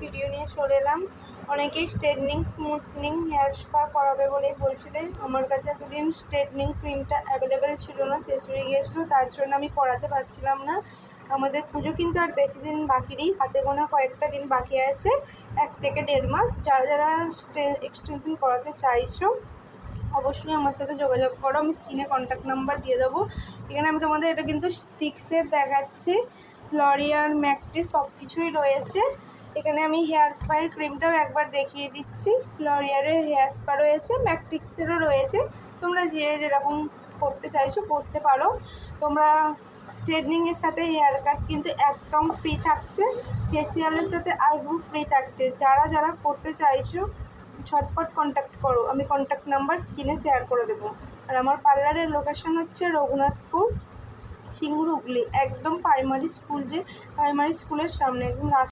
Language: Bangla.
ভিডিও নিয়ে চলে এলাম। অনেকেই স্ট্রেটনিং স্মুথনিং হেয়ার স্পা করাবে বলেই বলছিলেন। আমার কাছে এতদিন স্ট্রেটনিং ক্রিমটা অ্যাভেলেবেল ছিল না, শেষ হয়ে গিয়েছিলো, তার জন্য আমি করাতে পারছিলাম না। আমাদের পুজো কিন্তু আর বেশি দিন বাকি নেই, হাতে গোনা কয়েকটা দিন বাকি আছে, 1 থেকে 1.5 মাস। যারা যারা এক্সটেনশন করাতে চাইছো অবশ্যই আমার সাথে যোগাযোগ করো, আমি স্ক্রিনে কন্ট্যাক্ট নাম্বার দিয়ে দেবো। এখানে আমি তোমাদের এটা কিন্তু স্টিক্সের দেখাচ্ছি, লরিয়াল ম্যাকটে সব কিছুই রয়েছে। এখানে আমি হেয়ার স্পায়ের ক্রিমটাও একবার দেখিয়ে দিচ্ছি। লরিয়ালের হেয়ার স্পা রয়েছে, ম্যাকটিক্সেরও রয়েছে, তোমরা যে যেরকম করতে চাইছো করতে পারো। তোমরা স্ট্রেটনিংয়ের সাথে হেয়ার কাট কিন্তু একদম ফ্রি থাকছে, ফেসিয়ালের সাথে আইব্রো ফ্রি থাকছে। যারা যারা করতে চাইছো ঝটপট কন্ট্যাক্ট করো, আমি কন্ট্যাক্ট নাম্বার স্ক্রিনে শেয়ার করে দেবো। আর আমার পার্লারের লোকেশন হচ্ছে রঘুনাথপুর, সিঙ্গুর, হুগলি, একদম প্রাইমারি স্কুলের সামনে, একদম